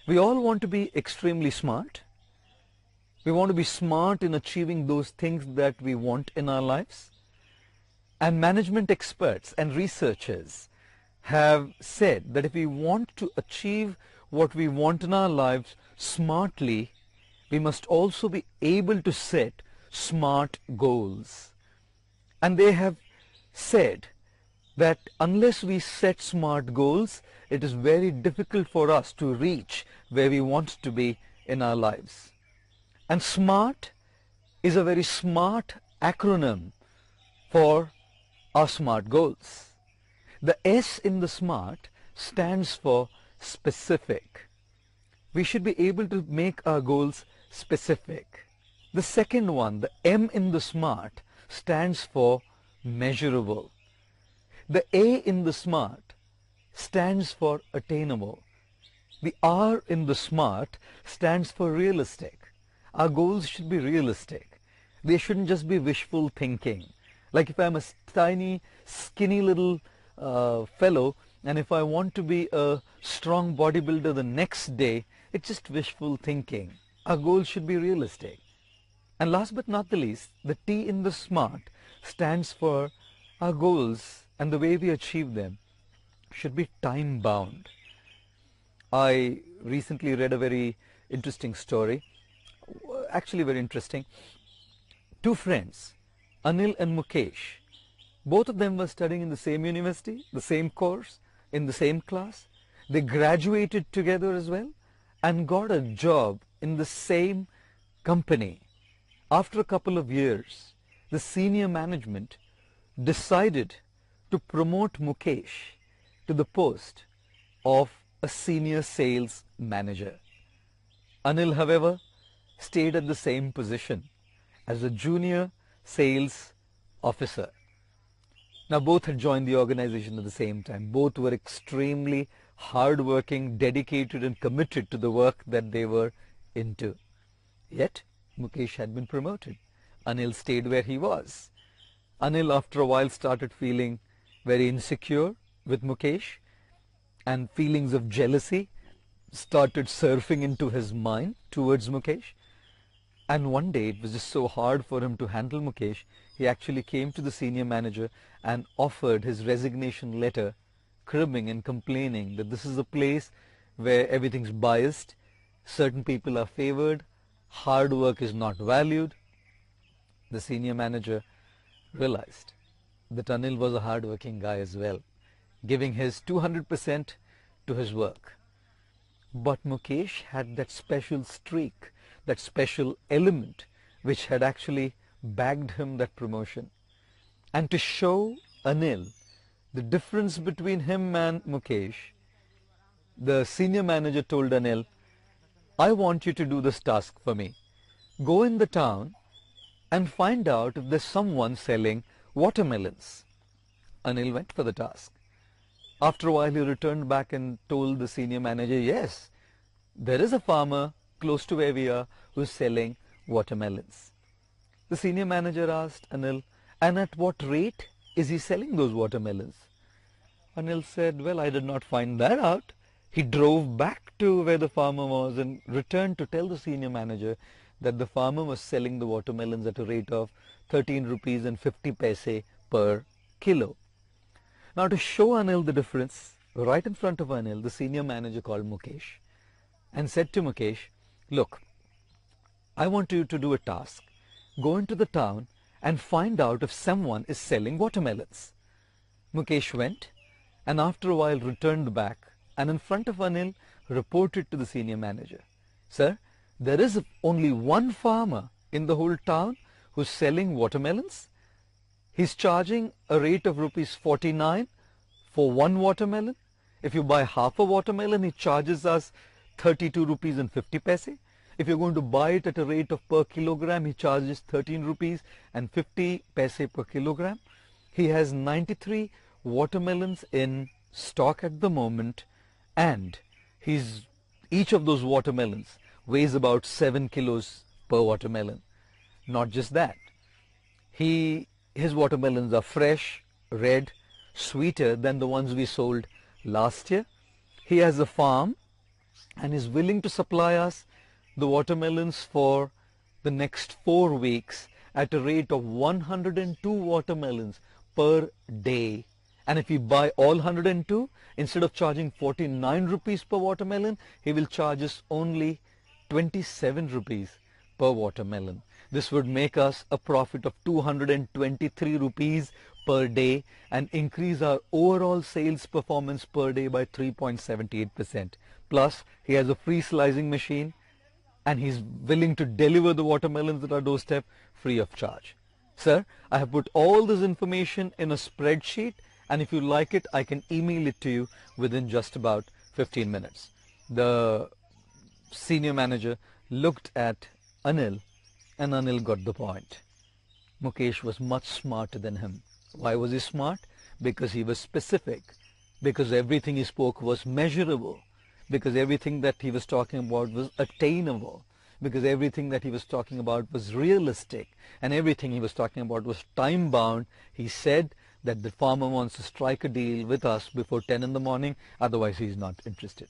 We all want to be extremely smart. We want to be smart in achieving those things that we want in our lives. And management experts and researchers have said that if we want to achieve what we want in our lives smartly, we must also be able to set smart goals. And they have said that unless we set smart goals, it is very difficult for us to reach where we want to be in our lives. And SMART is a very smart acronym for our SMART goals. The S in the SMART stands for specific. We should be able to make our goals specific. The second one, the M in the SMART, stands for measurable. The A in the SMART stands for attainable. The R in the SMART stands for realistic. Our goals should be realistic. They shouldn't just be wishful thinking. Like if I'm a tiny, skinny little fellow, and if I want to be a strong bodybuilder the next day, it's just wishful thinking. Our goals should be realistic. And last but not the least, the T in the SMART stands for our goals, and the way we achieve them should be time bound. I recently read a very interesting story, actually very interesting. Two friends, Anil and Mukesh, both of them were studying in the same university, the same course, in the same class. They graduated together as well and got a job in the same company. After a couple of years, the senior management decided to promote Mukesh to the post of a senior sales manager. Anil, however, stayed at the same position as a junior sales officer. Now both had joined the organization at the same time. Both were extremely hardworking, dedicated and committed to the work that they were into. Yet Mukesh had been promoted. Anil stayed where he was. Anil after a while started feeling very insecure with Mukesh, and feelings of jealousy started surfing into his mind towards Mukesh. And one day it was just so hard for him to handle Mukesh, he actually came to the senior manager and offered his resignation letter, cribbing and complaining that this is a place where everything's biased, certain people are favored, hard work is not valued. The senior manager realized that Anil was a hard-working guy as well, giving his 200% to his work. But Mukesh had that special streak, that special element which had actually bagged him that promotion. And to show Anil the difference between him and Mukesh, the senior manager told Anil, I want you to do this task for me. Go in the town and find out if there's someone selling watermelons. Anil went for the task. After a while he returned back and told the senior manager, yes, there is a farmer close to where we are who's selling watermelons. The senior manager asked Anil, and at what rate is he selling those watermelons? Anil said, well, I did not find that out. He drove back to where the farmer was and returned to tell the senior manager that the farmer was selling the watermelons at a rate of 13 rupees and 50 paise per kilo. Now to show Anil the difference, right in front of Anil, the senior manager called Mukesh and said to Mukesh, look, I want you to do a task. Go into the town and find out if someone is selling watermelons. Mukesh went and after a while returned back and in front of Anil reported to the senior manager, sir, there is only one farmer in the whole town who's selling watermelons. He's charging a rate of rupees 49 for one watermelon. If you buy half a watermelon, he charges us 32 rupees and 50 paise. If you're going to buy it at a rate of per kilogram, he charges 13 rupees and 50 paise per kilogram. He has 93 watermelons in stock at the moment, and each of those watermelons weighs about 7 kilos per watermelon. Not just that, his watermelons are fresh, red, sweeter than the ones we sold last year. He has a farm and is willing to supply us the watermelons for the next 4 weeks at a rate of 102 watermelons per day. And if we buy all 102, instead of charging 49 rupees per watermelon, he will charge us only 27 rupees per watermelon. This would make us a profit of 223 rupees per day and increase our overall sales performance per day by 3.78%. Plus, he has a free slicing machine and he's willing to deliver the watermelons at our doorstep free of charge. Sir, I have put all this information in a spreadsheet, and if you like it, I can email it to you within just about 15 minutes. The senior manager looked at Anil, and Anil got the point. Mukesh was much smarter than him. Why was he smart? Because he was specific, because everything he spoke was measurable, because everything that he was talking about was attainable, because everything that he was talking about was realistic, and everything he was talking about was time bound. He said that the farmer wants to strike a deal with us before 10 in the morning, otherwise he is not interested.